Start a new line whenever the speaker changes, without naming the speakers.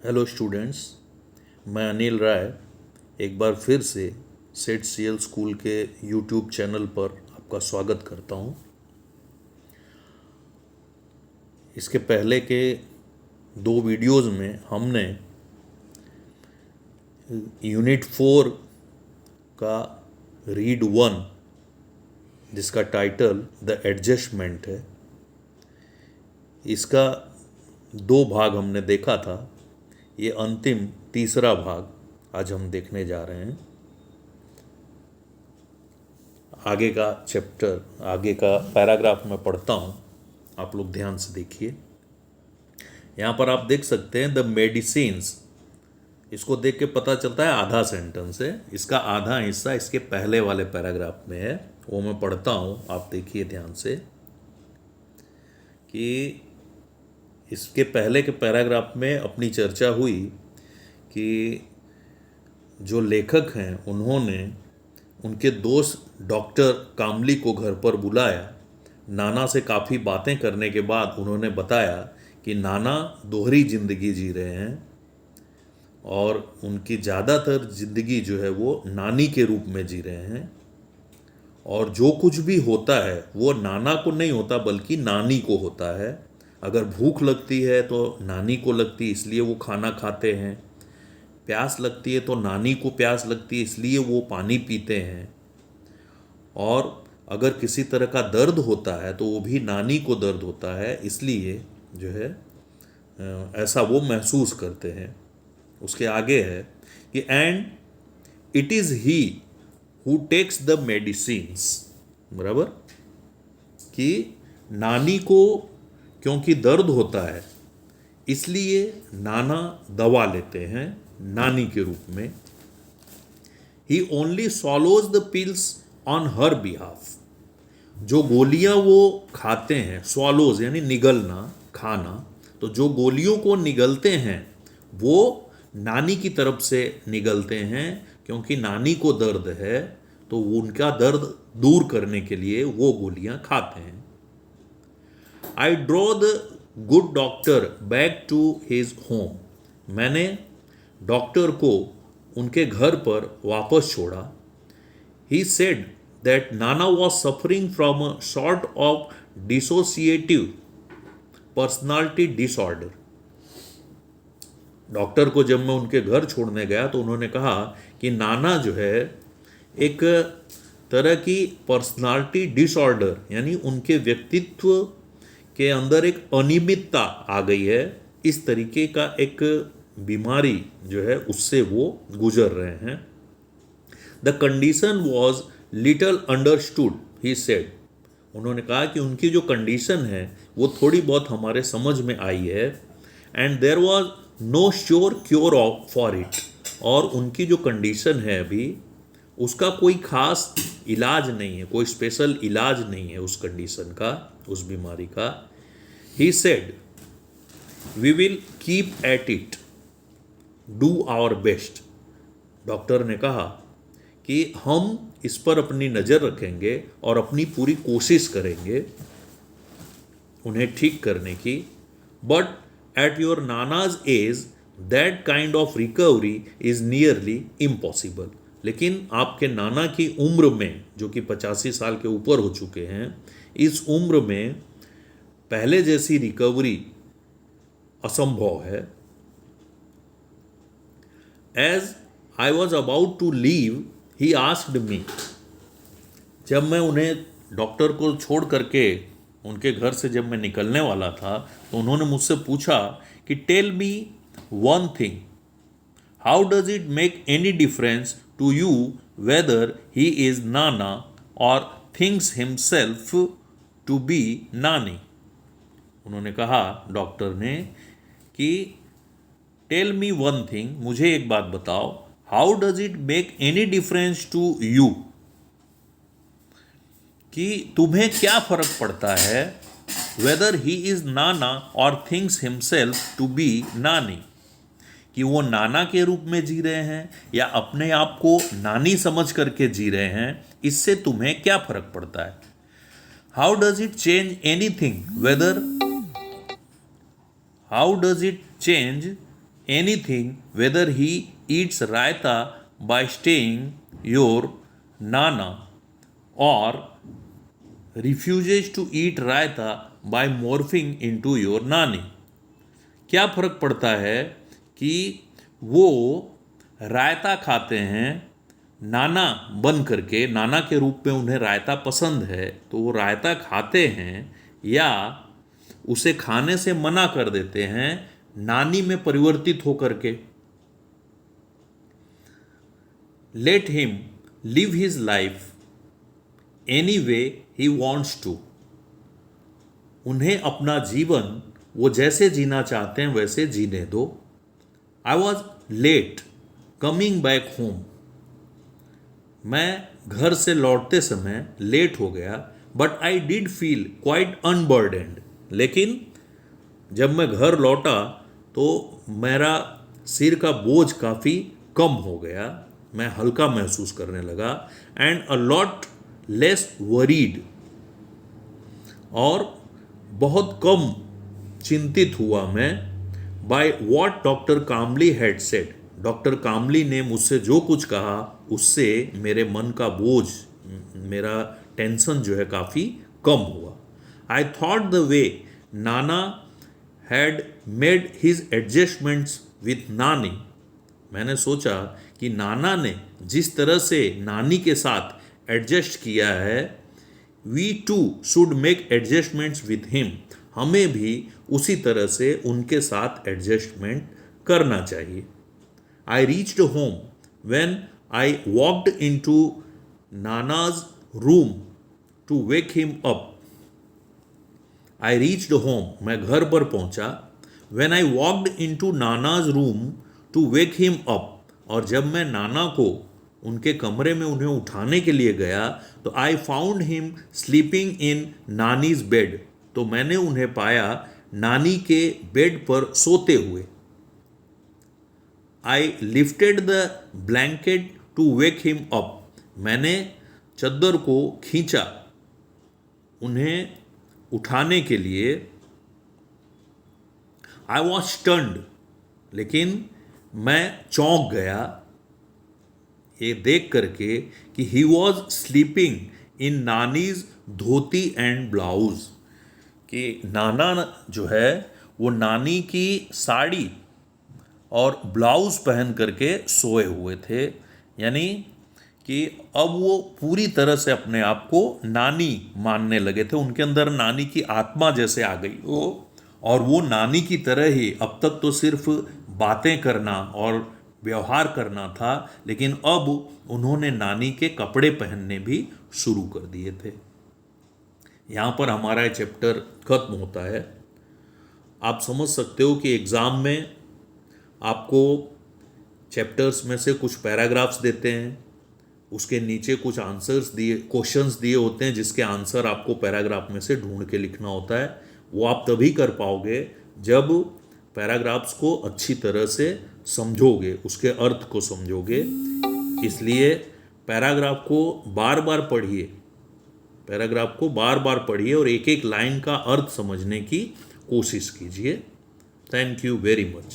Hello students, मैं अनिल राय एक बार फिर से सेट सीएल स्कूल के यूट्यूब चैनल पर आपका स्वागत करता हूं। इसके पहले के दो वीडियोस में हमने यूनिट 4 का रीड 1, जिसका टाइटल द एडजस्टमेंट है, इसका दो भाग हमने देखा था। ये अंतिम तीसरा भाग आज हम देखने जा रहे हैं। आगे का चैप्टर, आगे का पैराग्राफ मैं पढ़ता हूँ, आप लोग ध्यान से देखिए। यहाँ पर आप देख सकते हैं द मेडिसिन्स। इसको देख के पता चलता है आधा सेंटेंस है। इसका आधा हिस्सा इसके पहले वाले पैराग्राफ में है, वो मैं पढ़ता हूँ, आप देखिए ध्यान से कि इसके पहले के पैराग्राफ में अपनी चर्चा हुई कि जो लेखक हैं उन्होंने उनके दोस्त डॉक्टर कामली को घर पर बुलाया। नाना से काफ़ी बातें करने के बाद उन्होंने बताया कि नाना दोहरी ज़िंदगी जी रहे हैं और उनकी ज़्यादातर ज़िंदगी जो है वो नानी के रूप में जी रहे हैं, और जो कुछ भी होता है वो नाना को नहीं होता बल्कि नानी को होता है। अगर भूख लगती है तो नानी को लगती है, इसलिए वो खाना खाते हैं। प्यास लगती है तो नानी को प्यास लगती है, इसलिए वो पानी पीते हैं। और अगर किसी तरह का दर्द होता है तो वो भी नानी को दर्द होता है, इसलिए जो है ऐसा वो महसूस करते हैं। उसके आगे है कि and it is he who takes the medicines, बराबर, कि नानी को क्योंकि दर्द होता है इसलिए नाना दवा लेते हैं नानी के रूप में। He only swallows the pills on her behalf. जो गोलियां वो खाते हैं, स्वॉलोज यानी निगलना, खाना, तो जो गोलियों को निगलते हैं वो नानी की तरफ से निगलते हैं, क्योंकि नानी को दर्द है तो उनका दर्द दूर करने के लिए वो गोलियां खाते हैं। I drove the good doctor back to his home. मैंने डॉक्टर को उनके घर पर वापस छोड़ा। He said that Nana was suffering from a sort of dissociative personality disorder. Doctor को जब मैं उनके घर छोड़ने गया तो उन्होंने कहा कि नाना जो है एक तरह की पर्सनालिटी डिसऑर्डर, यानी उनके व्यक्तित्व के अंदर एक अनियमितता आ गई है, इस तरीके का एक बीमारी जो है उससे वो गुजर रहे हैं। The condition was little understood, he said. उन्होंने कहा कि उनकी जो कंडीशन है वो थोड़ी बहुत हमारे समझ में आई है। And there was no sure cure of for it. और उनकी जो कंडीशन है अभी, उसका कोई खास इलाज नहीं है, कोई स्पेशल इलाज नहीं है उस कंडीशन का, उस बीमारी का। He said we will keep at it, do our best. Doctor ने कहा कि हम इस पर अपनी नज़र रखेंगे और अपनी पूरी कोशिश करेंगे उन्हें ठीक करने की। But at your nana's age that kind of recovery is nearly impossible. लेकिन आपके नाना की उम्र में, जो कि 85 साल के ऊपर हो चुके हैं, इस उम्र में पहले जैसी रिकवरी असंभव है। As I was about to leave he asked me. जब मैं उन्हें डॉक्टर को छोड़ करके उनके घर से जब मैं निकलने वाला था तो उन्होंने मुझसे पूछा कि tell me one thing, how does it make any difference to you whether he is Nana और थिंक्स हिमसेल्फ टू बी नानी। उन्होंने कहा, डॉक्टर ने, कि टेल मी वन थिंग, मुझे एक बात बताओ, how does it make any difference to you, कि तुम्हें क्या फर्क पड़ता है, वेदर ही इज नाना और थिंक्स हिमसेल्फ टू बी नानी, कि वो नाना के रूप में जी रहे हैं या अपने आप को नानी समझ करके जी रहे हैं, इससे तुम्हें क्या फर्क पड़ता है। How does it change anything whether, how does it change anything whether he eats raita by staying your nana or refuses to eat raita by morphing into your nani. क्या फर्क पड़ता है कि वो रायता खाते हैं नाना बन करके, नाना के रूप में उन्हें रायता पसंद है तो वो रायता खाते हैं, या उसे खाने से मना कर देते हैं नानी में परिवर्तित होकर के. Let him live his life any way he wants to. उन्हें अपना जीवन वो जैसे जीना चाहते हैं वैसे जीने दो. I was late coming back home. मैं घर से लौटते समय लेट हो गया. But I did feel quite unburdened. लेकिन जब मैं घर लौटा तो मेरा सिर का बोझ काफ़ी कम हो गया, मैं हल्का महसूस करने लगा. And a lot less worried. और बहुत कम चिंतित हुआ मैं by what doctor Kamli had said. Doctor Kamli ने मुझसे जो कुछ कहा उससे मेरे मन का बोझ, मेरा टेंशन जो है काफ़ी कम हुआ. I thought the way Nana had made his adjustments with नानी. मैंने सोचा कि नाना ने जिस तरह से नानी के साथ एडजस्ट किया है, we too should make adjustments with him. हमें भी उसी तरह से उनके साथ एडजस्टमेंट करना चाहिए. I reached home when I walked into nana's room to wake him up. I reached home, मैं घर पर पहुंचा. When I walked into nana's room to wake him up. और जब मैं नाना को उनके कमरे में उन्हें उठाने के लिए गया तो I found him sleeping in nannies bed. तो मैंने उन्हें पाया नानी के बेड पर सोते हुए. I lifted the blanket to wake him up. मैंने चद्दर को खींचा उन्हें उठाने के लिए. I was stunned. लेकिन मैं चौंक गया ये देख करके कि he was sleeping in nani's dhoti and blouse. कि नाना जो है वो नानी की साड़ी और ब्लाउज पहन करके सोए हुए थे. यानी कि अब वो पूरी तरह से अपने आप को नानी मानने लगे थे. उनके अंदर नानी की आत्मा जैसे आ गई हो, और वो नानी की तरह ही, अब तक तो सिर्फ बातें करना और व्यवहार करना था, लेकिन अब उन्होंने नानी के कपड़े पहनने भी शुरू कर दिए थे. यहाँ पर हमारा ये चैप्टर खत्म होता है. आप समझ सकते हो कि एग्ज़ाम में आपको चैप्टर्स में से कुछ पैराग्राफ्स देते हैं, उसके नीचे कुछ आंसर्स दिए, क्वेश्चंस दिए होते हैं जिसके आंसर आपको पैराग्राफ में से ढूंढ के लिखना होता है. वो आप तभी कर पाओगे जब पैराग्राफ्स को अच्छी तरह से समझोगे, उसके अर्थ को समझोगे. इसलिए पैराग्राफ को बार बार पढ़िए, पैराग्राफ को बार बार पढ़िए और एक एक लाइन का अर्थ समझने की कोशिश कीजिए. Thank you very much.